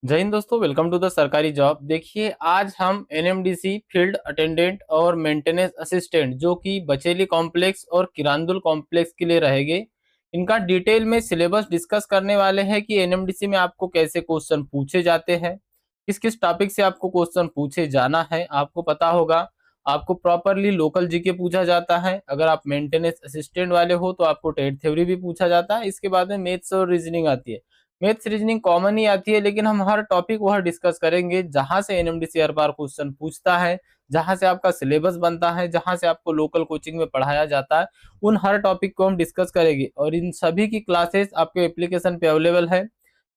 जय हिंद दोस्तों, welcome to the सरकारी जॉब। देखिए, आज हम एनएमडीसी फील्ड अटेंडेंट और मेंटेनेंस असिस्टेंट जो कि बचेली कॉम्प्लेक्स और किरांदुल कॉम्प्लेक्स के लिए रहेंगे, इनका डिटेल में सिलेबस डिस्कस करने वाले हैं कि एनएमडीसी में आपको कैसे क्वेश्चन पूछे जाते हैं, किस किस टॉपिक से आपको क्वेश्चन पूछे जाना है। आपको पता होगा, आपको प्रॉपरली लोकल जीके पूछा जाता है। अगर आप मेंटेनेंस असिस्टेंट वाले हो तो आपको टेट थ्योरी भी पूछा जाता है। इसके बाद में मैथ्स और रीजनिंग आती है। मैथ्स रीजनिंग कॉमन ही आती है, लेकिन हम हर टॉपिक वह डिस्कस करेंगे जहां से एनएमडीसी हर बार क्वेश्चन पूछता है, जहां से आपका सिलेबस बनता है, जहां से आपको लोकल कोचिंग में पढ़ाया जाता है। उन हर टॉपिक को हम डिस्कस करेंगे और इन सभी की क्लासेस आपके एप्लीकेशन पे अवेलेबल है।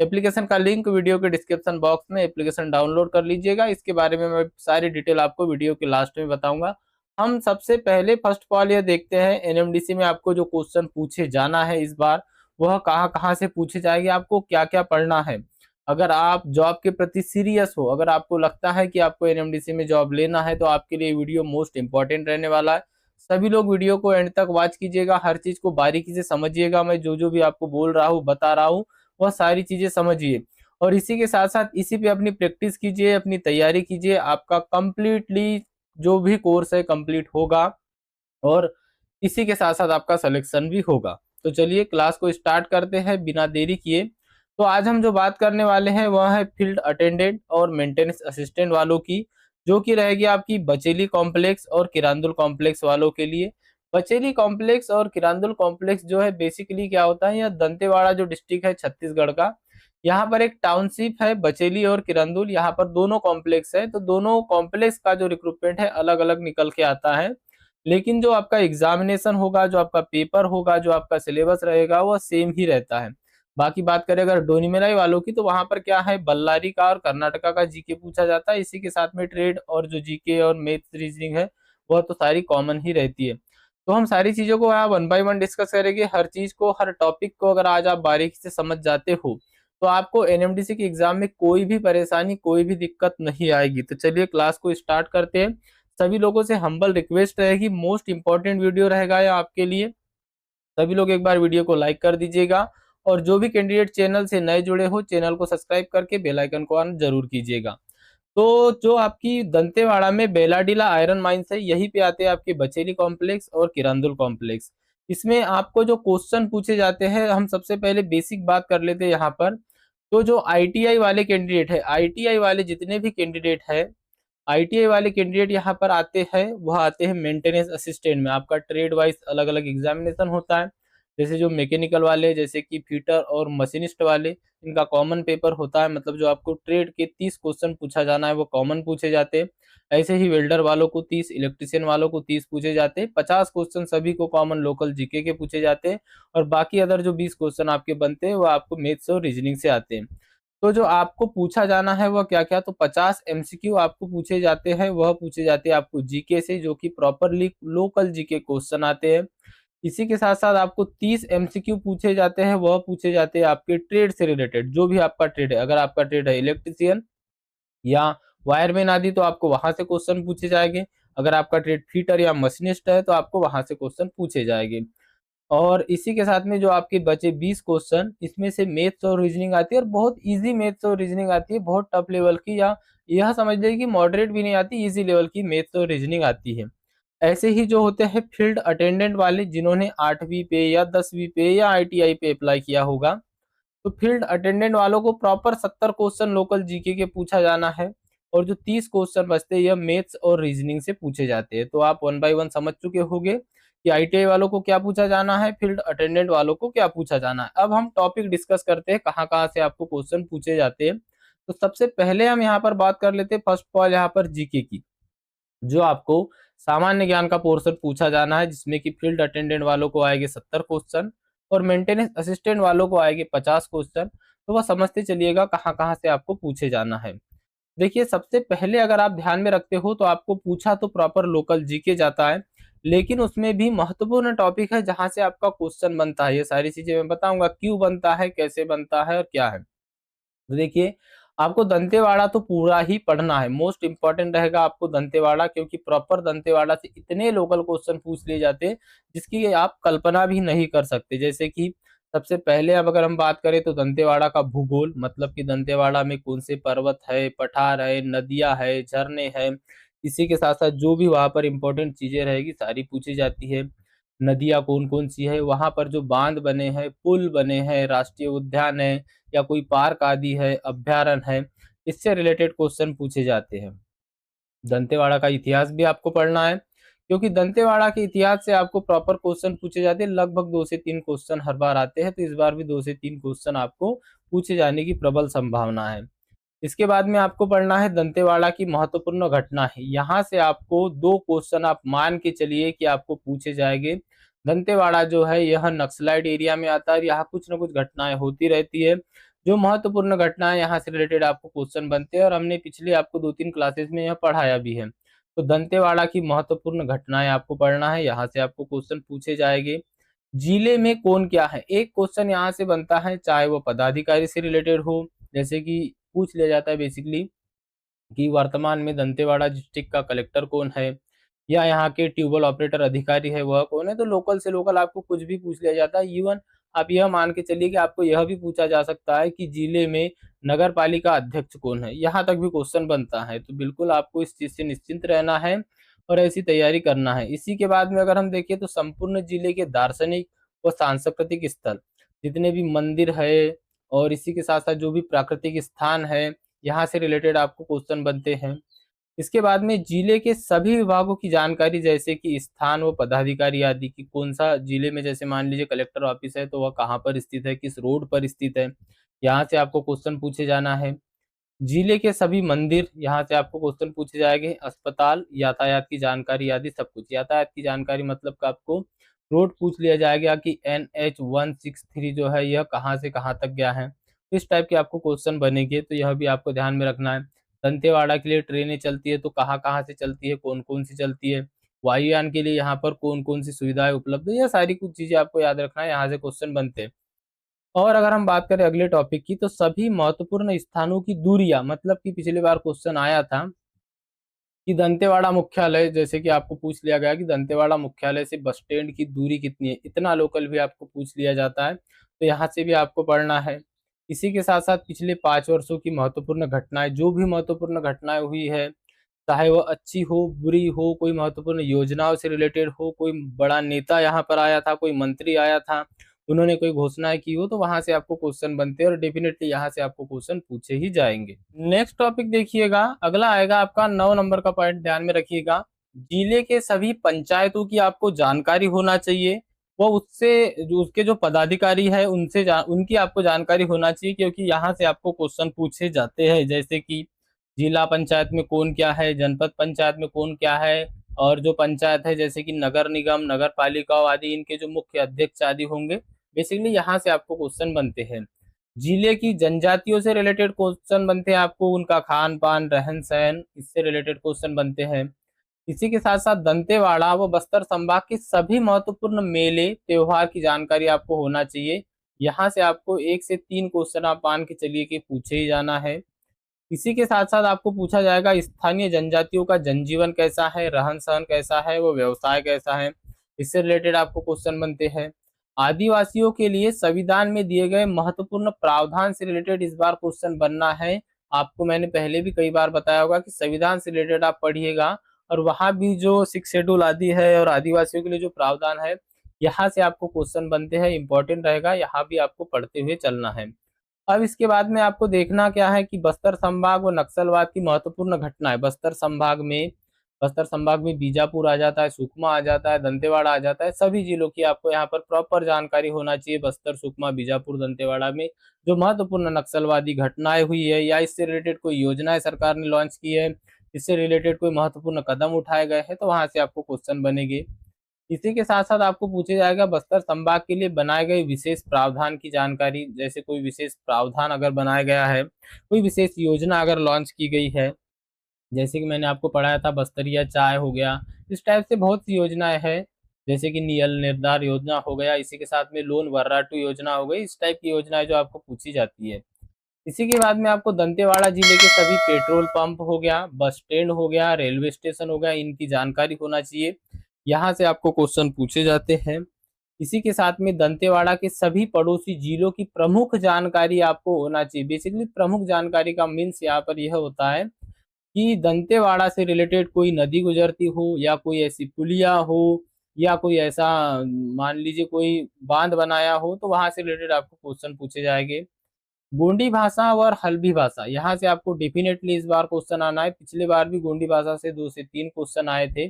एप्लीकेशन का लिंक वीडियो के डिस्क्रिप्शन बॉक्स में, एप्लीकेशन डाउनलोड कर लीजिएगा। इसके बारे में मैं सारी डिटेल आपको वीडियो के लास्ट में बताऊंगा। हम सबसे पहले फर्स्ट ऑफ ऑल ये देखते हैं एनएमडीसी में आपको जो क्वेश्चन पूछे जाना है इस बार, वह कहाँ-कहाँ से पूछे जाएंगे, आपको क्या-क्या पढ़ना है। अगर आप जॉब के प्रति सीरियस हो, अगर आपको लगता है कि आपको एनएमडीसी में जॉब लेना है, तो आपके लिए वीडियो मोस्ट इंपॉर्टेंट रहने वाला है। सभी लोग वीडियो को एंड तक वॉच कीजिएगा, हर चीज को बारीकी से समझिएगा। मैं जो-जो भी आपको बोल रहा हूँ, बता रहा हूँ, वह सारी चीजें समझिए और इसी के साथ-साथ इसी पे अपनी प्रैक्टिस कीजिए, अपनी तैयारी कीजिए। आपका कंप्लीटली जो भी कोर्स है कंप्लीट होगा और इसी के साथ-साथ आपका सिलेक्शन भी होगा। तो चलिए क्लास को स्टार्ट करते हैं बिना देरी किए। तो आज हम जो बात करने वाले हैं वह है फील्ड अटेंडेंट और मेंटेनेंस असिस्टेंट वालों की, जो कि रहेगी आपकी बचेली कॉम्प्लेक्स और किरांदुल कॉम्प्लेक्स वालों के लिए। बचेली कॉम्प्लेक्स और किरांदुल कॉम्प्लेक्स जो है बेसिकली क्या होता है, यह दंतेवाड़ा जो डिस्ट्रिक्ट है छत्तीसगढ़ का, यहाँ पर एक टाउनशिप है बचेली और किरंदुल। यहाँ पर दोनों कॉम्प्लेक्स है, तो दोनों कॉम्प्लेक्स का जो रिक्रूटमेंट है अलग अलग निकल के आता है, लेकिन जो आपका एग्जामिनेशन होगा, जो आपका पेपर होगा, जो आपका सिलेबस रहेगा, वह सेम ही रहता है। बाकी बात करें अगर डोनीमेलाई वालों की, तो वहां पर क्या है, बल्लारी का और कर्नाटका का जीके पूछा जाता है। इसी के साथ में ट्रेड और जो जीके और मैथ्स रीजनिंग है, वह तो सारी कॉमन ही रहती है। तो हम सारी चीजों को यहाँ वन बाय वन डिस्कस करेंगे। हर चीज को, हर टॉपिक को अगर आज आप बारीकी से समझ जाते हो, तो आपको एनएमडीसी के एग्जाम में कोई भी परेशानी, कोई भी दिक्कत नहीं आएगी। तो चलिए क्लास को स्टार्ट करते हैं। सभी लोगों से हम्बल रिक्वेस्ट रहेगी, मोस्ट इंपॉर्टेंट वीडियो रहेगा ये आपके लिए। सभी लोग एक बार वीडियो को लाइक कर दीजिएगा और जो भी कैंडिडेट चैनल से नए जुड़े हो, चैनल को सब्सक्राइब करके बेल आइकन को ऑन जरूर कीजिएगा। तो जो आपकी दंतेवाड़ा में बेलाडीला आयरन माइंस है, यहीं पे आते हैं आपके बचेली कॉम्प्लेक्स और किरंदुल कॉम्प्लेक्स। इसमें आपको जो क्वेश्चन पूछे जाते हैं, हम सबसे पहले बेसिक बात कर लेते हैं यहाँ पर। तो जो आईटीआई वाले कैंडिडेट है, आईटीआई वाले जितने भी कैंडिडेट है, आईटीआई वाले कैंडिडेट यहाँ पर आते हैं, वह आते हैं मेंटेनेंस असिस्टेंट में। आपका ट्रेड वाइज अलग अलग एग्जामिनेशन होता है। जैसे जो मैकेनिकल वाले, जैसे कि फिटर और मशीनिस्ट वाले, इनका कॉमन पेपर होता है। मतलब जो आपको ट्रेड के 30 क्वेश्चन पूछा जाना है वो कॉमन पूछे जाते हैं। ऐसे ही वेल्डर वालों को 30, इलेक्ट्रिशियन वालों को 30 पूछे जाते हैं। 50 क्वेश्चन सभी को कॉमन लोकल जीके के पूछे जाते हैं और बाकी अदर जो 20 क्वेश्चन आपके बनते हैं वो आपको मैथ्स और रीजनिंग से आते हैं। तो जो आपको पूछा जाना है वह क्या क्या, तो 50 एमसीक्यू आपको पूछे जाते हैं। वह पूछे जाते हैं आपको जीके से, जो कि प्रॉपरली लोकल जीके क्वेश्चन आते हैं। इसी के साथ साथ आपको 30 एमसीक्यू पूछे जाते हैं। वह पूछे जाते हैं आपके ट्रेड से रिलेटेड, जो भी आपका ट्रेड है। अगर आपका ट्रेड है इलेक्ट्रिशियन या वायरमैन आदि, तो आपको वहां से क्वेश्चन पूछे जाएंगे। अगर आपका ट्रेड फिटर या मशीनिस्ट है, तो आपको वहां से क्वेश्चन पूछे जाएंगे। और इसी के साथ में जो आपके बचे 20 क्वेश्चन, इसमें से मैथ्स और रीजनिंग आती है और बहुत इजी मैथ्स और रीजनिंग आती है, बहुत टफ लेवल की, या यह समझ लीजिए कि मॉडरेट भी नहीं आती, इजी लेवल की मैथ्स और रीजनिंग आती है। ऐसे ही जो होते हैं फील्ड अटेंडेंट वाले, जिन्होंने 8वीं पे या 10वीं पे या आईटीआई पे अप्लाई किया होगा, तो फील्ड अटेंडेंट वालों को प्रॉपर 70 क्वेश्चन लोकल जीके के पूछा जाना है और जो 30 क्वेश्चन बचते हैं यह मैथ्स और रीजनिंग से पूछे जाते हैं। तो आप वन बाय वन समझ चुके होंगे कि आईटीआई वालों को क्या पूछा जाना है, फील्ड अटेंडेंट वालों को क्या पूछा जाना है। अब हम टॉपिक डिस्कस करते हैं कहाँ कहाँ से आपको क्वेश्चन पूछे जाते हैं। तो सबसे पहले हम यहाँ पर बात कर लेते हैं फर्स्ट ऑफ ऑल यहाँ पर जीके की, जो आपको सामान्य ज्ञान का पोर्शन पूछा जाना है, जिसमें कि फील्ड अटेंडेंट वालों को आएंगे 70 क्वेश्चन और मेंटेनेंस असिस्टेंट वालों को आएंगे 50 क्वेश्चन। तो वह समझते चलिएगा कहाँ कहाँ से आपको पूछे जाना है। देखिए, सबसे पहले अगर आप ध्यान में रखते हो, तो आपको पूछा तो प्रॉपर लोकल जीके जाता है, लेकिन उसमें भी महत्वपूर्ण टॉपिक है जहां से आपका क्वेश्चन बनता है। ये सारी चीजें मैं बताऊंगा, क्यों बनता है, कैसे बनता है और क्या है। तो देखिए, आपको दंतेवाड़ा तो पूरा ही पढ़ना है, मोस्ट इंपॉर्टेंट रहेगा आपको दंतेवाड़ा, क्योंकि प्रॉपर दंतेवाड़ा से इतने लोकल क्वेश्चन पूछ लिए जाते हैं जिसकी आप कल्पना भी नहीं कर सकते। जैसे कि सबसे पहले अब अगर हम बात करें तो दंतेवाड़ा का भूगोल, मतलब कि दंतेवाड़ा में कौन से पर्वत है, पठार है, नदियाँ है, झरने हैं। इसी के साथ-साथ जो भी वहाँ पर इम्पोर्टेंट चीज़ें रहेगी सारी पूछी जाती है। नदियाँ कौन-कौन सी है, वहाँ पर जो बाँध बने हैं, पुल बने हैं, राष्ट्रीय उद्यान है या कोई पार्क आदि है, अभ्यारण्य है, इससे रिलेटेड क्वेश्चन पूछे जाते हैं। दंतेवाड़ा का इतिहास भी आपको पढ़ना है, क्योंकि दंतेवाड़ा के इतिहास से आपको प्रॉपर क्वेश्चन पूछे जाते हैं। लगभग 2 से 3 क्वेश्चन हर बार आते हैं, तो इस बार भी 2 से 3 क्वेश्चन आपको पूछे जाने की प्रबल संभावना है। इसके बाद में आपको पढ़ना है दंतेवाड़ा की महत्वपूर्ण घटना है। यहाँ से आपको 2 क्वेश्चन आप मान के चलिए कि आपको पूछे जाएंगे। दंतेवाड़ा जो है यह नक्सलाइट एरिया में आता है और यहाँ कुछ न कुछ घटनाएँ होती रहती है। जो महत्वपूर्ण घटनाएँ यहाँ से रिलेटेड आपको क्वेश्चन बनते हैं और हमने पिछले आपको 2-3 क्लासेस में यह पढ़ाया भी है। तो दंतेवाड़ा की महत्वपूर्ण घटनाएँ आपको पढ़ना है, यहाँ से आपको क्वेश्चन पूछे जाएँगे। जिले में कौन क्या है? एक क्वेश्चन यहाँ से बनता है, चाहे वो पदाधिकारी से रिलेटेड हो, जैसे कि पूछ लिया जाता है बेसिकली कि वर्तमान में दंतेवाड़ा डिस्ट्रिक्ट का कलेक्टर कौन है? या यहाँ के ट्यूबवेल ऑपरेटर अधिकारी है वह कौन है? तो लोकल से लोकल आपको कुछ भी पूछ लिया जाता है। इवन आप यह मान के चलिए कि आपको यह भी पूछा जा सकता है कि जिले में नगर पालिका अध्यक्ष कौन है? यहाँ तक भी क्वेश्चन बनता है। तो बिल्कुल आपको इस चीज़ से निश्चिंत रहना है और ऐसी तैयारी करना है। इसी के बाद में अगर हम देखें तो संपूर्ण जिले के दार्शनिक व सांस्कृतिक स्थल, जितने भी मंदिर है और इसी के साथ-साथ जो भी प्राकृतिक स्थान है, यहाँ से रिलेटेड आपको क्वेश्चन बनते हैं। इसके बाद में जिले के सभी विभागों की जानकारी, जैसे कि स्थान व पदाधिकारी आदि की, कौन-सा जिले में जैसे मान लीजिए कलेक्टर ऑफिस है तो वह कहाँ पर स्थित है, किस रोड पर स्थित है, यहाँ से आपको क्वेश्चन पूछे जाना है। जिले के सभी मंदिर, यहाँ से आपको क्वेश्चन पूछे जाएँगे। अस्पताल, यातायात की जानकारी आदि सब कुछ। यातायात की जानकारी मतलब कि आपको रोड पूछ लिया जाएगा कि एनएच 163 जो है यह कहाँ से कहाँ तक गया है। तो इस टाइप के आपको क्वेश्चन बनेंगे, तो यह भी आपको ध्यान में रखना है। दंतेवाड़ा के लिए ट्रेनें चलती है तो कहाँ-कहाँ से चलती है, कौन-कौन सी चलती है। वायुयान के लिए यहाँ पर कौन-कौन सी सुविधाएँ उपलब्ध है, यह सारी कुछ चीज़ें आपको याद रखना है, यहाँ से क्वेश्चन बनते हैं। और अगर हम बात करें अगले टॉपिक की, तो सभी महत्वपूर्ण स्थानों की दूरियां, मतलब कि पिछली बार क्वेश्चन आया था कि दंतेवाड़ा मुख्यालय, जैसे कि आपको पूछ लिया गया कि दंतेवाड़ा मुख्यालय से बस स्टैंड की दूरी कितनी है, इतना लोकल भी आपको पूछ लिया जाता है, तो यहाँ से भी आपको पढ़ना है। इसी के साथ साथ पिछले 5 वर्षों की महत्वपूर्ण घटनाएं, जो भी महत्वपूर्ण घटनाएं हुई है, चाहे वो अच्छी हो, बुरी हो, कोई महत्वपूर्ण योजनाओं से रिलेटेड हो, कोई बड़ा नेता यहाँ पर आया था, कोई मंत्री आया था, उन्होंने कोई घोषणाएँ की हो, तो वहाँ से आपको क्वेश्चन बनते हैं और डेफ़िनेटली यहाँ से आपको क्वेश्चन पूछे ही जाएँगे। नेक्स्ट टॉपिक देखिएगा, अगला आएगा आपका 9 नंबर का पॉइंट, ध्यान में रखिएगा। जिले के सभी पंचायतों की आपको जानकारी होना चाहिए, वो उससे जो उसके जो पदाधिकारी हैं उनसे उनकी आपको जानकारी होना चाहिए, क्योंकि यहाँ से आपको क्वेश्चन पूछे जाते हैं, जैसे कि जिला पंचायत में कौन क्या है, जनपद पंचायत में कौन क्या है, और जो पंचायत है जैसे कि नगर निगम, नगर पालिका आदि, इनके जो मुख्य अध्यक्ष आदि होंगे, बेसिकली यहाँ से आपको क्वेश्चन बनते हैं। जिले की जनजातियों से रिलेटेड क्वेश्चन बनते हैं आपको, उनका खान-पान, रहन-सहन, इससे रिलेटेड क्वेश्चन बनते हैं। इसी के साथ-साथ दंतेवाड़ा व बस्तर संभाग के सभी महत्वपूर्ण मेले, त्योहार की जानकारी आपको होना चाहिए। यहाँ से आपको 1 से 3 क्वेश्चन आप मान के चलिए कि पूछे ही जाना है। इसी के साथ-साथ आपको पूछा जाएगा स्थानीय जनजातियों का जनजीवन कैसा है, रहन-सहन कैसा है, वो व्यवसाय कैसा है, इससे रिलेटेड आपको क्वेश्चन बनते हैं। आदिवासियों के लिए संविधान में दिए गए महत्वपूर्ण प्रावधान से रिलेटेड इस बार क्वेश्चन बनना है। आपको मैंने पहले भी कई बार बताया होगा कि संविधान से रिलेटेड आप पढ़िएगा और वहाँ भी जो 6 शेड्यूल आदि है और आदिवासियों के लिए जो प्रावधान है, यहाँ से आपको क्वेश्चन बनते हैं, इम्पोर्टेंट रहेगा, यहाँ भी आपको पढ़ते हुए चलना है। अब इसके बाद में आपको देखना क्या है कि बस्तर संभाग व नक्सलवाद की महत्वपूर्ण घटना है। बस्तर संभाग में बीजापुर आ जाता है, सुकमा आ जाता है, दंतेवाड़ा आ जाता है। सभी जिलों की आपको यहाँ पर प्रॉपर जानकारी होना चाहिए। बस्तर, सुकमा, बीजापुर, दंतेवाड़ा में जो महत्वपूर्ण नक्सलवादी घटनाएं हुई है या इससे रिलेटेड कोई योजनाएं सरकार ने लॉन्च की है, इससे रिलेटेड कोई महत्वपूर्ण कदम उठाए गए हैं, तो वहां से आपको क्वेश्चन बनेंगे। इसी के साथ-साथ आपको पूछा जाएगा बस्तर संभाग के लिए बनाए गए विशेष प्रावधान की जानकारी, जैसे कोई विशेष प्रावधान अगर बनाया गया है, कोई विशेष योजना अगर लॉन्च की गई है, जैसे कि मैंने आपको पढ़ाया था बस्तरिया चाय हो गया, इस टाइप से बहुत सी योजनाएँ हैं, जैसे कि नियल निर्धार योजना हो गया, इसी के साथ में लोन वर्राटू योजना हो गई, इस टाइप की योजनाएँ जो आपको पूछी जाती है। इसी के बाद में आपको दंतेवाड़ा जिले के सभी पेट्रोल पंप हो गया, बस स्टैंड हो गया, रेलवे स्टेशन हो गया, इनकी जानकारी होना चाहिए। यहाँ से आपको क्वेश्चन पूछे जाते हैं। इसी के साथ में दंतेवाड़ा के सभी पड़ोसी जिलों की प्रमुख जानकारी आपको होना चाहिए। बेसिकली प्रमुख जानकारी का मीन्स यहाँ पर यह होता है कि दंतेवाड़ा से रिलेटेड कोई नदी गुजरती हो या कोई ऐसी पुलिया हो या कोई ऐसा मान लीजिए कोई बांध बनाया हो, तो वहां से रिलेटेड आपको क्वेश्चन पूछे जाएंगे। गोंडी भाषा और हल्बी भाषा, यहाँ से आपको डेफिनेटली इस बार क्वेश्चन आना है। पिछले बार भी गोंडी भाषा से 2 से 3 क्वेश्चन आए थे,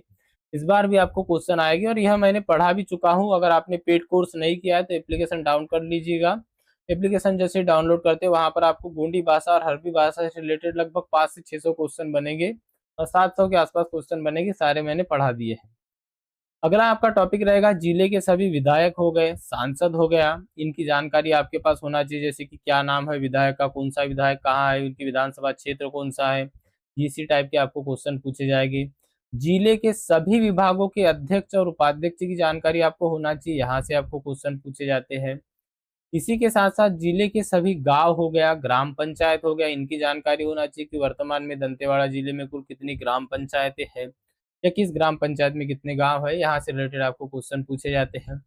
इस बार भी आपको क्वेश्चन आएगी और यह मैंने पढ़ा भी चुका हूँ। अगर आपने पेड कोर्स नहीं किया है तो एप्लीकेशन डाउन कर लीजिएगा। एप्लीकेशन जैसे डाउनलोड करते हैं वहां पर आपको गोंडी भाषा और हल्बी भाषा से रिलेटेड लगभग 500 से 600 क्वेश्चन बनेंगे और 700 के आसपास क्वेश्चन बनेंगे, सारे मैंने पढ़ा दिए हैं। अगला आपका टॉपिक रहेगा जिले के सभी विधायक हो गए, सांसद हो गया, इनकी जानकारी आपके पास होना चाहिए, जैसे कि क्या नाम है विधायक का, कौन सा विधायक कहाँ है, उनकी विधानसभा क्षेत्र कौन सा है, इसी टाइप के आपको क्वेश्चन पूछे जाएंगे। जिले के सभी विभागों के अध्यक्ष और उपाध्यक्ष की जानकारी आपको होना चाहिए, यहाँ से आपको क्वेश्चन पूछे जाते हैं। इसी के साथ साथ जिले के सभी गांव हो गया, ग्राम पंचायत हो गया, इनकी जानकारी होना चाहिए कि वर्तमान में दंतेवाड़ा जिले में कुल कितनी ग्राम पंचायतें हैं या किस ग्राम पंचायत में कितने गांव है, यहाँ से रिलेटेड आपको क्वेश्चन पूछे जाते हैं।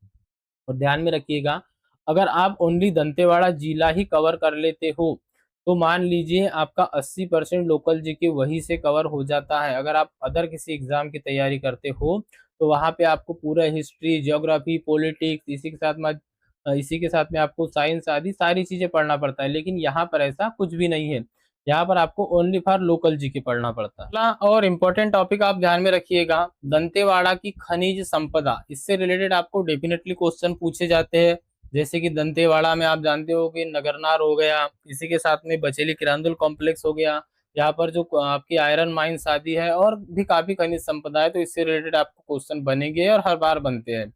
और ध्यान में रखिएगा, अगर आप ओनली दंतेवाड़ा जिला ही कवर कर लेते हो तो मान लीजिए आपका 80% लोकल जीके वहीं से कवर हो जाता है। अगर आप अदर किसी एग्जाम की तैयारी करते हो तो वहां पे आपको पूरा हिस्ट्री, ज्योग्राफी, पॉलिटिक्स, इसी के साथ में आपको साइंस आदि सारी चीजें पढ़ना पड़ता है, लेकिन यहाँ पर ऐसा कुछ भी नहीं है। यहाँ पर आपको ओनली फॉर लोकल जीके पढ़ना पड़ता है। अगला और इम्पोर्टेंट टॉपिक आप ध्यान में रखिएगा, दंतेवाड़ा की खनिज संपदा, इससे रिलेटेड आपको डेफिनेटली क्वेश्चन पूछे जाते हैं। जैसे कि दंतेवाड़ा में आप जानते हो कि नगरनार हो गया, इसी के साथ में बचेली किरांदुल कॉम्प्लेक्स हो गया, यहाँ पर जो आपकी आयरन माइंस आदि है और भी काफी खनिज संपदा है, तो इससे रिलेटेड आपको क्वेश्चन बनेंगे और हर बार बनते हैं।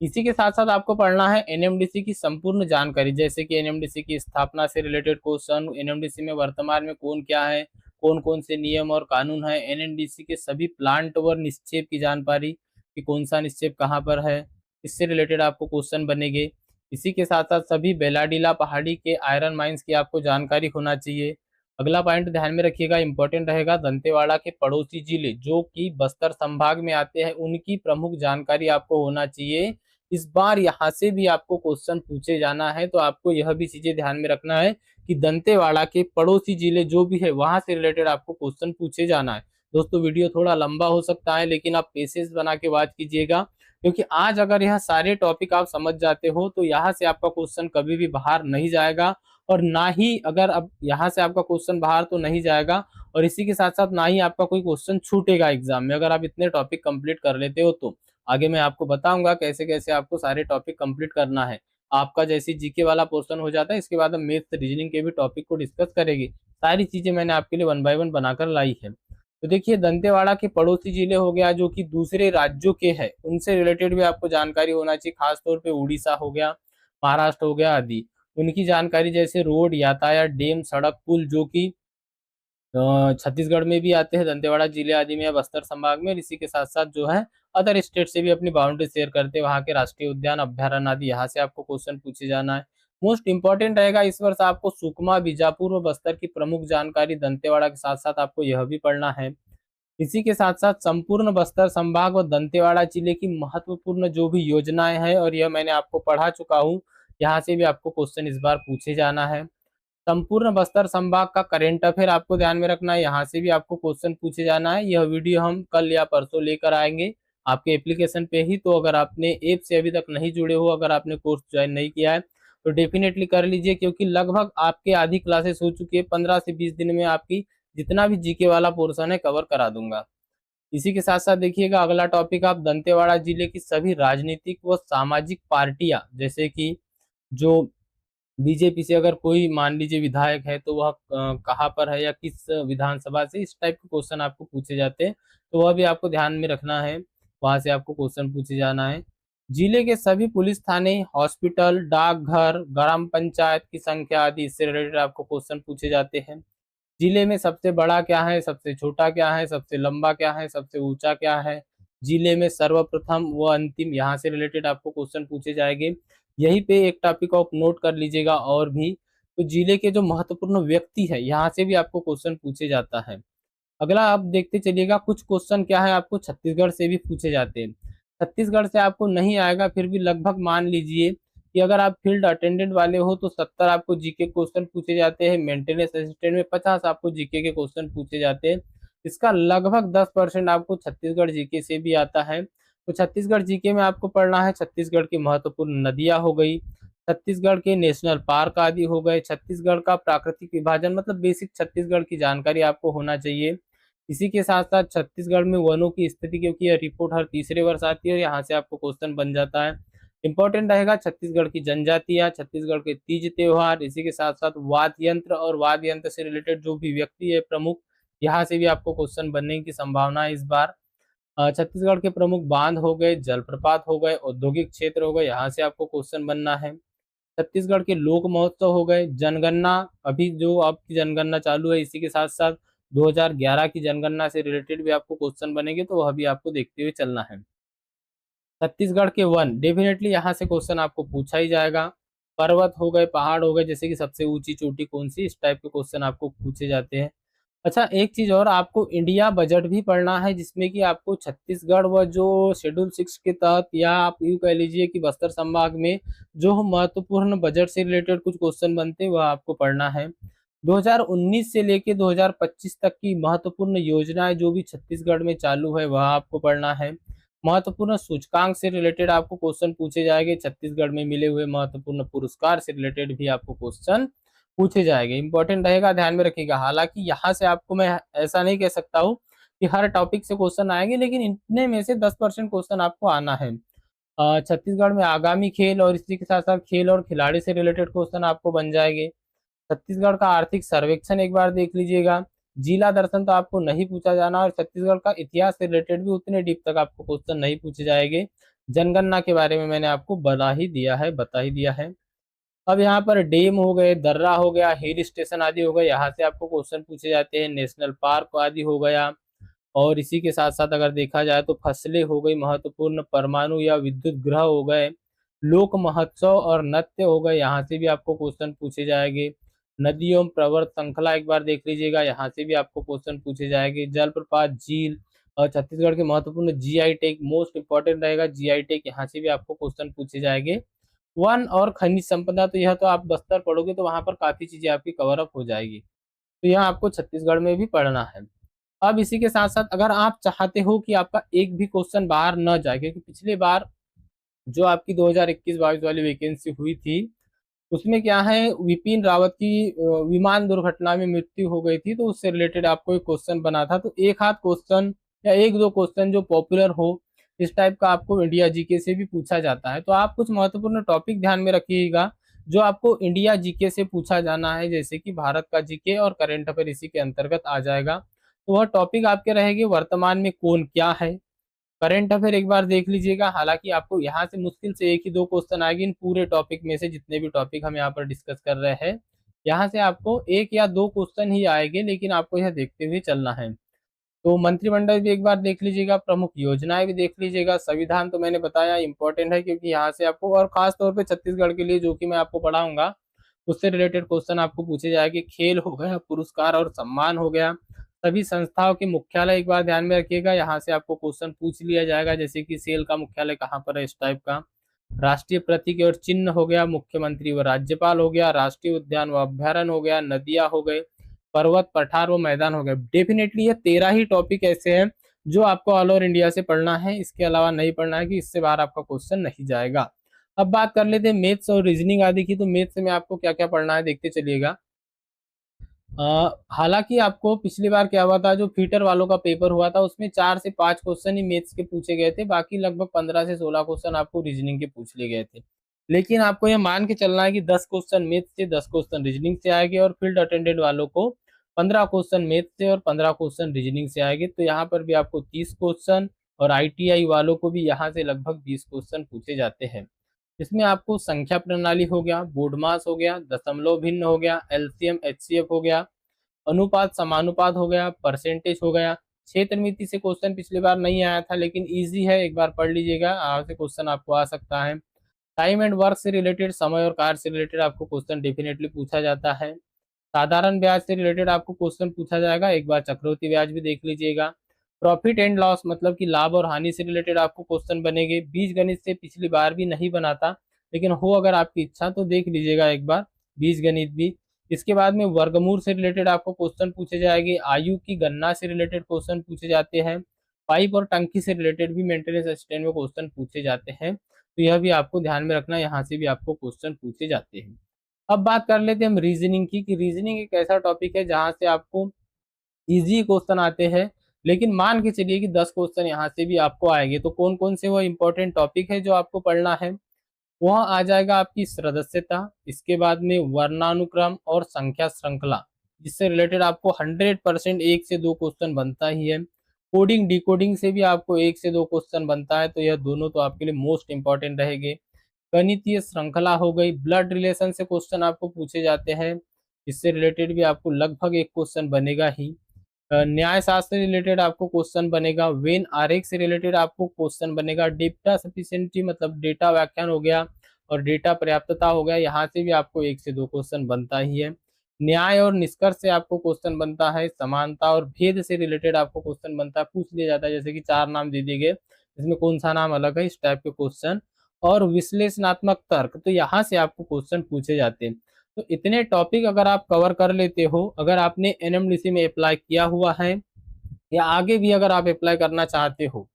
इसी के साथ साथ आपको पढ़ना है एनएमडीसी की संपूर्ण जानकारी, जैसे कि एनएमडीसी की स्थापना से रिलेटेड क्वेश्चन, एनएमडीसी में वर्तमान में कौन क्या है, कौन कौन से नियम और कानून है, एनएमडीसी के सभी प्लांट और निक्षेप की जानकारी कि कौन सा निक्षेप कहाँ पर है, इससे रिलेटेड आपको क्वेश्चन बनेंगे। इसी के साथ साथ सभी बेलाडीला पहाड़ी के आयरन माइंस की आपको जानकारी होना चाहिए। अगला पॉइंट ध्यान में रखिएगा, इंपॉर्टेंट रहेगा, दंतेवाड़ा के पड़ोसी जिले जो कि बस्तर संभाग में आते हैं उनकी प्रमुख जानकारी आपको होना चाहिए। इस बार यहाँ से भी आपको क्वेश्चन पूछे जाना है, तो आपको यह भी चीजें ध्यान में रखना है कि दंतेवाड़ा के पड़ोसी जिले जो भी है वहां से रिलेटेड आपको क्वेश्चन पूछे जाना है। दोस्तों वीडियो थोड़ा लंबा हो सकता है, लेकिन आप पेशेंस बना के बात कीजिएगा, क्योंकि आज अगर यह सारे टॉपिक आप समझ जाते हो तो यहाँ से आपका क्वेश्चन कभी भी बाहर नहीं जाएगा, और ना ही अगर अब यहाँ से आपका क्वेश्चन बाहर तो नहीं जाएगा, और इसी के साथ साथ ना ही आपका कोई क्वेश्चन छूटेगा एग्जाम में, अगर आप इतने टॉपिक कंप्लीट कर लेते हो तो। आगे मैं आपको बताऊंगा कैसे कैसे आपको सारे टॉपिक कंप्लीट करना है। आपका जैसे जीके वाला पोर्शन हो जाता है, इसके बाद हम मैथ्स रीजनिंग के भी टॉपिक को डिस्कस करेंगे। सारी चीजें मैंने आपके लिए 1 बाय 1 बनाकर लाई है। तो देखिए, दंतेवाड़ा के पड़ोसी जिले हो गया जो कि दूसरे राज्यों के हैं, उनसे रिलेटेड भी आपको जानकारी होना चाहिए, खासतौर पे उड़ीसा हो गया, महाराष्ट्र हो गया आदि, उनकी जानकारी, जैसे रोड, यातायात, डैम, सड़क, पुल, जो कि छत्तीसगढ़ में भी आते हैं, दंतेवाड़ा जिले आदि में या बस्तर संभाग में। इसी के साथ साथ जो है अदर स्टेट से भी अपनी बाउंड्री शेयर करते हैं, वहाँ के राष्ट्रीय उद्यान, अभ्यारण्य आदि, यहाँ से आपको क्वेश्चन पूछे जाना है। मोस्ट इंपॉर्टेंट रहेगा इस वर्ष आपको सुकमा, बीजापुर और बस्तर की प्रमुख जानकारी दंतेवाड़ा के साथ साथ आपको यह भी पढ़ना है। इसी के साथ साथ संपूर्ण बस्तर संभाग और दंतेवाड़ा जिले की महत्वपूर्ण जो भी योजनाएं हैं, और यह मैंने आपको पढ़ा चुका हूँ, यहाँ से भी आपको क्वेश्चन इस बार पूछे जाना है। संपूर्ण बस्तर संभाग का करेंट अफेयर आपको ध्यान में रखना है, यहाँ से भी आपको क्वेश्चन पूछे जाना है। यह वीडियो हम कल या परसों लेकर आएंगे आपके एप्लीकेशन पे ही, तो अगर आपने ऐप से अभी तक नहीं जुड़े हो, अगर आपने कोर्स ज्वाइन नहीं किया है तो डेफिनेटली कर लीजिए, क्योंकि लगभग आपके आधी क्लासेस हो चुकी है, 15 से 20 दिन में आपकी जितना भी जीके वाला पोर्शन है कवर करा दूंगा। इसी के साथ साथ देखिएगा, अगला टॉपिक, आप दंतेवाड़ा जिले की सभी राजनीतिक व सामाजिक पार्टियां, जैसे कि जो बीजेपी से अगर कोई मान लीजिए विधायक है तो वह कहाँ पर है या किस विधानसभा से, इस टाइप के क्वेश्चन आपको पूछे जाते हैं, तो वह भी आपको ध्यान में रखना है, वहां से आपको क्वेश्चन पूछे जाना है। जिले के सभी पुलिस थाने, हॉस्पिटल, डाकघर, ग्राम पंचायत की संख्या आदि, इससे रिलेटेड आपको क्वेश्चन पूछे जाते हैं। जिले में सबसे बड़ा क्या है, सबसे छोटा क्या है, सबसे लंबा क्या है, सबसे ऊंचा क्या है, जिले में सर्वप्रथम व अंतिम, यहाँ से रिलेटेड आपको क्वेश्चन पूछे जाएंगे। यहीं पे एक टॉपिक आप नोट कर लीजिएगा, और भी तो जिले के जो महत्वपूर्ण व्यक्ति है यहाँ से भी आपको क्वेश्चन पूछे जाता है। अगला आप देखते चलिएगा, कुछ क्वेश्चन क्या है आपको छत्तीसगढ़ से भी पूछे जाते हैं। छत्तीसगढ़ से आपको नहीं आएगा, फिर भी लगभग मान लीजिए कि अगर आप फील्ड अटेंडेंट वाले हो तो 70 आपको जीके क्वेश्चन पूछे जाते हैं, मेंटेनेंस असिस्टेंट में 50 आपको जीके के क्वेश्चन पूछे जाते हैं। इसका लगभग 10% आपको छत्तीसगढ़ जीके से भी आता है। तो छत्तीसगढ़ जीके में आपको पढ़ना है छत्तीसगढ़ की महत्वपूर्ण नदियां हो गई, छत्तीसगढ़ के नेशनल पार्क आदि हो गए, छत्तीसगढ़ का प्राकृतिक विभाजन, मतलब बेसिक छत्तीसगढ़ की जानकारी आपको होना चाहिए। इसी के साथ साथ छत्तीसगढ़ में वनों की स्थिति, क्योंकि यह रिपोर्ट हर तीसरे वर्ष आती है और यहाँ से आपको क्वेश्चन बन जाता है। इंपॉर्टेंट रहेगा छत्तीसगढ़ की जनजातियां, छत्तीसगढ़ के तीज त्योहार, इसी के साथ साथ वाद्य यंत्र और वाद्य यंत्र से रिलेटेड जो भी व्यक्ति है प्रमुख, यहाँ से भी आपको क्वेश्चन बनने की संभावना है इस बार। छत्तीसगढ़ के प्रमुख बांध हो गए, जलप्रपात हो गए, औद्योगिक क्षेत्र हो गए, यहाँ से आपको क्वेश्चन बनना है। छत्तीसगढ़ के लोक महोत्सव हो गए, जनगणना, अभी जो आपकी जनगणना चालू है, इसी के साथ साथ 2011 की जनगणना से रिलेटेड भी आपको क्वेश्चन बनेंगे, तो वह भी आपको देखते हुए चलना है। छत्तीसगढ़ के वन, डेफिनेटली यहाँ से क्वेश्चन आपको पूछा ही जाएगा। पर्वत हो गए, पहाड़ हो गए, जैसे कि सबसे ऊंची चोटी कौन सी, इस टाइप के क्वेश्चन आपको पूछे जाते हैं। अच्छा, एक चीज और, आपको इंडिया बजट भी पढ़ना है, जिसमें कि आपको छत्तीसगढ़ व जो शेड्यूल 6 के तहत, या आप यूँ कह लीजिए कि बस्तर संभाग में जो महत्वपूर्ण बजट से रिलेटेड कुछ क्वेश्चन बनते हैं, वह आपको पढ़ना है। 2019 से लेके 2025 तक की महत्वपूर्ण योजनाएं जो भी छत्तीसगढ़ में चालू है, वह आपको पढ़ना है। महत्वपूर्ण सूचकांक से रिलेटेड आपको क्वेश्चन पूछे जाएंगे, छत्तीसगढ़ में मिले हुए महत्वपूर्ण पुरस्कार से रिलेटेड भी आपको क्वेश्चन पूछे जाएंगे। इंपॉर्टेंट रहेगा, ध्यान में रखिएगा। हालांकि यहाँ से आपको मैं ऐसा नहीं कह सकता हूँ कि हर टॉपिक से क्वेश्चन आएंगे, लेकिन इतने में से 10% क्वेश्चन आपको आना है। छत्तीसगढ़ में आगामी खेल और इसी के साथ साथ खेल और खिलाड़ी से रिलेटेड क्वेश्चन आपको बन जाएंगे। छत्तीसगढ़ का आर्थिक सर्वेक्षण एक बार देख लीजिएगा। जिला दर्शन तो आपको नहीं पूछा जाना, और छत्तीसगढ़ का इतिहास से रिलेटेड भी उतने डीप तक आपको क्वेश्चन नहीं पूछे जाएंगे। जनगणना के बारे में मैंने आपको बता ही दिया है। अब यहाँ पर डैम हो गए, दर्रा हो गया, हिल स्टेशन आदि हो गए, यहाँ से आपको क्वेश्चन पूछे जाते हैं। नेशनल पार्क आदि हो गया, और इसी के साथ साथ अगर देखा जाए तो फसलें हो गई महत्वपूर्ण, परमाणु या विद्युत ग्रह हो गए, लोक महोत्सव और नृत्य हो गए, यहाँ से भी आपको क्वेश्चन पूछे जाएंगे। नदी एवं प्रवर्त श्रृंखला एक बार देख लीजिएगा, यहाँ से भी आपको क्वेश्चन पूछे जाएंगे। जलप्रपात, झील, और छत्तीसगढ़ के महत्वपूर्ण जीआई टैग, मोस्ट इंपॉर्टेंट रहेगा जीआई टैग, यहाँ से भी आपको क्वेश्चन पूछे जाएंगे। वन और खनिज संपदा, तो यह तो आप बस्तर पढ़ोगे तो वहां पर काफी चीजें आपकी कवर अप हो जाएगी, तो यह आपको छत्तीसगढ़ में भी पढ़ना है। अब इसी के साथ साथ अगर आप चाहते हो कि आपका एक भी क्वेश्चन बाहर न जाए, क्योंकि पिछली बार जो आपकी 2021-22 वाली वैकेंसी हुई थी, उसमें क्या है, विपिन रावत की विमान दुर्घटना में मृत्यु हो गई थी, तो उससे रिलेटेड आपको एक क्वेश्चन बना था। तो एक आध क्वेश्चन या एक दो क्वेश्चन जो पॉपुलर हो, इस टाइप का आपको इंडिया जीके से भी पूछा जाता है। तो आप कुछ महत्वपूर्ण टॉपिक ध्यान में रखिएगा जो आपको इंडिया जीके से पूछा जाना है, जैसे कि भारत का जीके और करंट अफेयर इसी के अंतर्गत आ जाएगा। तो वह टॉपिक आपके रहेंगे, वर्तमान में कौन क्या है, करंट अफेयर एक बार देख लीजिएगा। हालांकि आपको यहाँ से मुश्किल से एक ही दो क्वेश्चन आएंगे इन पूरे टॉपिक में से, जितने भी टॉपिक हम यहाँ पर डिस्कस कर रहे हैं, यहाँ से आपको एक या दो क्वेश्चन ही आएंगे, लेकिन आपको यह देखते हुए चलना है। तो मंत्रिमंडल भी एक बार देख लीजिएगा, प्रमुख योजनाएं भी देख लीजिएगा। संविधान तो मैंने बताया इंपॉर्टेंट है, क्योंकि यहाँ से आपको, और खास तौर पे छत्तीसगढ़ के लिए जो कि मैं आपको पढ़ाऊंगा, उससे रिलेटेड क्वेश्चन आपको पूछे जाएंगे। खेल हो गया, पुरस्कार और सम्मान हो गया, सभी संस्थाओं के मुख्यालय एक बार ध्यान में रखिएगा, यहाँ से आपको क्वेश्चन पूछ लिया जाएगा, जैसे कि सेल का मुख्यालय कहाँ पर है, इस टाइप का। राष्ट्रीय प्रतीक और चिन्ह हो गया, मुख्यमंत्री व राज्यपाल हो गया, राष्ट्रीय उद्यान व अभ्यारण्य हो गया, नदियां हो गए, पर्वत पठार व मैदान हो गए। डेफिनेटली ये 13 ही टॉपिक ऐसे हैं जो आपको ऑल ओवर इंडिया से पढ़ना है, इसके अलावा नहीं पढ़ना है कि इससे बाहर आपका क्वेश्चन नहीं जाएगा। अब बात कर लेते हैं मैथ्स और रीजनिंग आदि की। तो मैथ्स में आपको क्या क्या पढ़ना है देखते चलिएगा। हालांकि आपको पिछली बार क्या हुआ था, जो फीटर वालों का पेपर हुआ था, उसमें 4 से 5 क्वेश्चन ही मैथ्स के पूछे गए थे, बाकी लगभग 15 से 16 क्वेश्चन आपको रीजनिंग के पूछ लिए गए थे। लेकिन आपको यह मान के चलना है कि 10 क्वेश्चन मैथ्स से, 10 क्वेश्चन रीजनिंग से आएंगे, और फील्ड अटेंडेंट वालों को 15 क्वेश्चन मैथ्स से और 15 क्वेश्चन रीजनिंग से आएंगे। तो यहाँ पर भी आपको 30 क्वेश्चन, और आईटीआई वालों को भी यहाँ से लगभग 20 क्वेश्चन पूछे जाते हैं। इसमें आपको संख्या प्रणाली हो गया, बोर्ड मास हो गया, दशमलव भिन्न हो गया, एलसीएम एचसीएफ हो गया, अनुपात समानुपात हो गया, परसेंटेज हो गया। क्षेत्र मिति से क्वेश्चन पिछली बार नहीं आया था, लेकिन इजी है, एक बार पढ़ लीजिएगा, यहाँ से क्वेश्चन आपको आ सकता है। टाइम एंड वर्क से रिलेटेड, समय और कार्य से रिलेटेड आपको क्वेश्चन डेफिनेटली पूछा जाता है। साधारण ब्याज से रिलेटेड आपको क्वेश्चन पूछा जाएगा, एक बार चक्रवृद्धि ब्याज भी देख लीजिएगा। प्रॉफिट एंड लॉस मतलब कि लाभ और हानि से रिलेटेड आपको क्वेश्चन बनेंगे। बीजगणित से पिछली बार भी नहीं बनाता, लेकिन हो अगर आपकी इच्छा तो देख लीजिएगा एक बार बीजगणित भी। इसके बाद में वर्गमूल से रिलेटेड आपको क्वेश्चन पूछे जाएंगे, आयु की गणना से रिलेटेड क्वेश्चन पूछे जाते हैं, पाइप और टंकी से रिलेटेड भी मेंटेनेंस असिस्टेंट में क्वेश्चन पूछे जाते हैं। तो यह भी आपको ध्यान में रखना, यहाँ से भी आपको क्वेश्चन पूछे जाते हैं। अब बात कर लेते हैं हम रीजनिंग की, कि रीजनिंग एक ऐसा टॉपिक है जहाँ से आपको इजी क्वेश्चन आते हैं, लेकिन मान के चलिए कि 10 क्वेश्चन यहाँ से भी आपको आएंगे। तो कौन कौन से वो इंपॉर्टेंट टॉपिक है जो आपको पढ़ना है, वहाँ आ जाएगा आपकी सदस्यता, इसके बाद में वर्णानुक्रम और संख्या श्रृंखला, जिससे रिलेटेड आपको 100% 1 से 2 क्वेश्चन बनता ही है। कोडिंग डिकोडिंग से भी आपको 1 से 2 क्वेश्चन बनता है, तो यह दोनों तो आपके लिए मोस्ट इंपॉर्टेंट रहेंगे। गणितीय श्रृंखला हो गई, ब्लड रिलेशन से क्वेश्चन आपको पूछे जाते हैं, इससे रिलेटेड भी आपको लगभग एक क्वेश्चन बनेगा ही। न्याय शास्त्र से रिलेटेड आपको क्वेश्चन बनेगा, वेन आरेख से रिलेटेड आपको क्वेश्चन बनेगा, डेटा सफिशिएंटी मतलब डेटा व्याख्यान हो गया और डेटा पर्याप्तता हो गया, यहाँ से भी आपको 1 से 2 क्वेश्चन बनता ही है। न्याय और निष्कर्ष से आपको क्वेश्चन बनता है, समानता और भेद से रिलेटेड आपको क्वेश्चन बनता है, पूछ लिया जाता है जैसे कि 4 नाम दे दिए गए, इसमें कौन सा नाम अलग है, इस टाइप के क्वेश्चन। और विश्लेषणात्मक तर्क, तो यहाँ से आपको क्वेश्चन पूछे जाते हैं। तो इतने टॉपिक अगर आप कवर कर लेते हो, अगर आपने एनएमडीसी में अप्लाई किया हुआ है या आगे भी अगर आप अप्लाई करना चाहते हो,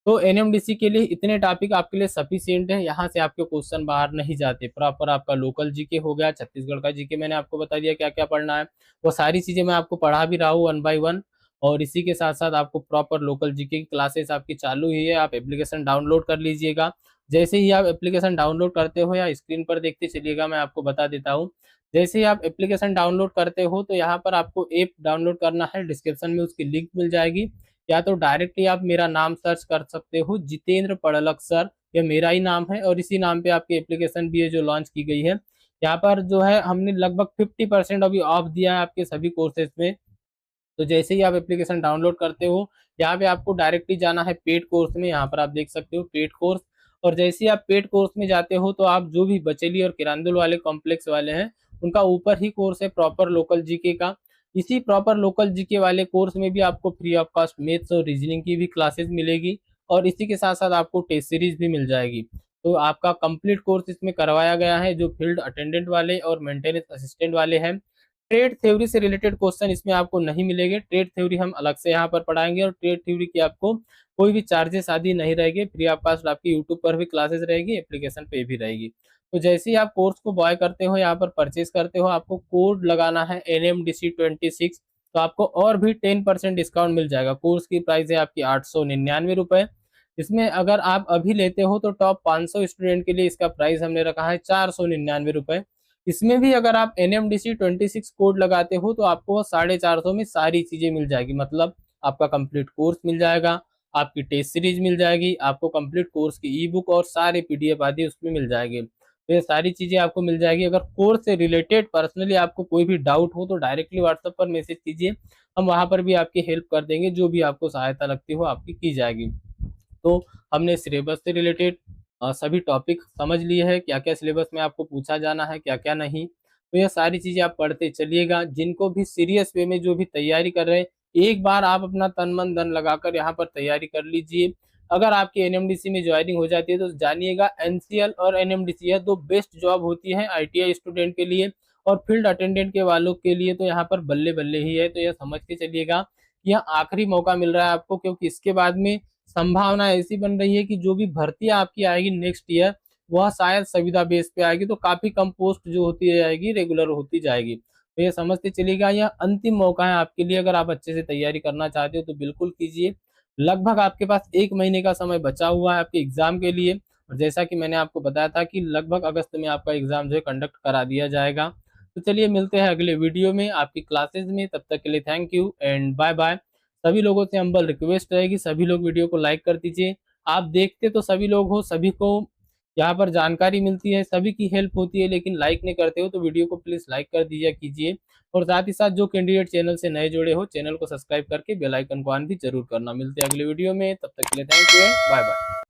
तो एनएमडीसी के लिए इतने टॉपिक आपके लिए सफिशिएंट है। यहाँ से आपके क्वेश्चन बाहर नहीं जाते। प्रॉपर आपका लोकल जीके हो गया, छत्तीसगढ़ का जीके मैंने आपको बता दिया क्या क्या पढ़ना है, वो सारी चीजें मैं आपको पढ़ा भी रहा हूँ 1 by 1। और इसी के साथ साथ आपको प्रॉपर लोकल जीके की क्लासेस आपकी चालू ही है, आप एप्लीकेशन डाउनलोड कर लीजिएगा। जैसे ही आप एप्लीकेशन डाउनलोड करते हो या स्क्रीन पर देखते चलिएगा, मैं आपको बता देता हूँ। जैसे ही आप एप्लीकेशन डाउनलोड करते हो तो यहाँ पर आपको ऐप डाउनलोड करना है, डिस्क्रिप्शन में उसकी लिंक मिल जाएगी, या तो डायरेक्टली आप मेरा नाम सर्च कर सकते हो, जितेंद्र पड़लक सर, यह मेरा ही नाम है और इसी नाम पे आपकी एप्लीकेशन भी है जो लॉन्च की गई है। यहाँ पर जो है हमने लगभग 50% अभी ऑफ दिया है आपके सभी कोर्सेज में। तो जैसे ही आप एप्लीकेशन डाउनलोड करते हो, यहाँ पे आपको डायरेक्टली जाना है पेड कोर्स में, यहाँ पर आप देख सकते हो पेड कोर्स। और जैसे ही आप पेड कोर्स में जाते हो तो आप जो भी बचेली और किरांदुल वाले कॉम्प्लेक्स वाले हैं, उनका ऊपर ही कोर्स है प्रॉपर लोकल जीके का। इसी प्रॉपर लोकल जीके वाले कोर्स में भी आपको फ्री ऑफ कॉस्ट मैथ्स और रीजनिंग की भी क्लासेस मिलेगी, और इसी के साथ साथ आपको टेस्ट सीरीज भी मिल जाएगी। तो आपका कंप्लीट कोर्स इसमें करवाया गया है, जो फील्ड अटेंडेंट वाले और मेंटेनेंस असिस्टेंट वाले हैं। ट्रेड थ्योरी से रिलेटेड क्वेश्चन इसमें आपको नहीं मिलेंगे, ट्रेड थ्योरी हम अलग से यहाँ पर पढ़ाएंगे, और ट्रेड थ्योरी की आपको कोई भी चार्जेस आदि नहीं रहेगी, फ्री ऑफ कॉस्ट आपकी यूट्यूब पर भी क्लासेस रहेगी, एप्लीकेशन पे भी रहेगी। तो जैसे ही आप कोर्स को बाय करते हो, यहाँ पर परचेज करते हो, आपको कोड लगाना है NMDC26, तो आपको और भी 10% डिस्काउंट मिल जाएगा। कोर्स की प्राइस है आपकी 899 रुपये। इसमें अगर आप अभी लेते हो तो टॉप 500 स्टूडेंट के लिए इसका प्राइस हमने रखा है 499 रुपये। इसमें भी अगर आप NMDC26 कोड लगाते हो तो आपको 450 में सारी चीजें मिल जाएगी, मतलब आपका कंप्लीट कोर्स मिल जाएगा, आपकी टेस्ट सीरीज मिल जाएगी, आपको कंप्लीट कोर्स की ई बुक और सारे PDF आदि उसमें मिल जाएंगे। तो ये सारी चीजें आपको मिल जाएगी। अगर कोर्स से रिलेटेड पर्सनली आपको कोई भी डाउट हो तो डायरेक्टली व्हाट्सएप पर मैसेज कीजिए, हम वहां पर भी आपकी हेल्प कर देंगे, जो भी आपको सहायता लगती हो आपकी की जाएगी। तो हमने सिलेबस से रिलेटेड सभी टॉपिक समझ लिए हैं, क्या क्या सिलेबस में आपको पूछा जाना है, क्या क्या नहीं। तो ये सारी चीज़ें आप पढ़ते चलिएगा। जिनको भी सीरियस वे में जो भी तैयारी कर रहे हैं, एक बार आप अपना तन मन धन लगाकर यहाँ पर तैयारी कर लीजिए। अगर आपकी NMDC में ज्वाइनिंग हो जाती है तो जानिएगा NCL और NMDC यह दो बेस्ट जॉब होती है ITI स्टूडेंट के लिए, और फील्ड अटेंडेंट के वालों के लिए तो यहाँ पर बल्ले बल्ले ही है। तो यह समझ के चलिएगा कि यह आखिरी मौका मिल रहा है आपको, क्योंकि इसके बाद में संभावना ऐसी बन रही है कि जो भी भर्तियां आपकी आएगी नेक्स्ट ईयर, वह शायद संविदा बेस पे आएगी, तो काफी कम पोस्ट जो होती जाएगी रेगुलर होती जाएगी। तो ये समझते चलिएगा, यह अंतिम मौका है आपके लिए। अगर आप अच्छे से तैयारी करना चाहते हो तो बिल्कुल कीजिए। लगभग आपके पास 1 महीने का समय बचा हुआ है आपके एग्जाम के लिए, और जैसा कि मैंने आपको बताया था कि लगभग अगस्त में आपका एग्जाम जो है कंडक्ट करा दिया जाएगा। तो चलिए मिलते हैं अगले वीडियो में आपकी क्लासेस में, तब तक के लिए thank you and bye bye. सभी लोगों से हम्बल रिक्वेस्ट रहेगी, सभी लोग वीडियो को लाइक कर दीजिए। आप देखते तो सभी लोग हो, सभी को यहाँ पर जानकारी मिलती है, सभी की हेल्प होती है, लेकिन लाइक नहीं करते हो, तो वीडियो को प्लीज लाइक कर दीजिए कीजिए। और साथ ही साथ जो कैंडिडेट चैनल से नए जुड़े हो, चैनल को सब्सक्राइब करके बेल आइकन को ऑन भी जरूर करना। मिलते हैं अगले वीडियो में, तब तक के लिए थैंक यू, बाय बाय।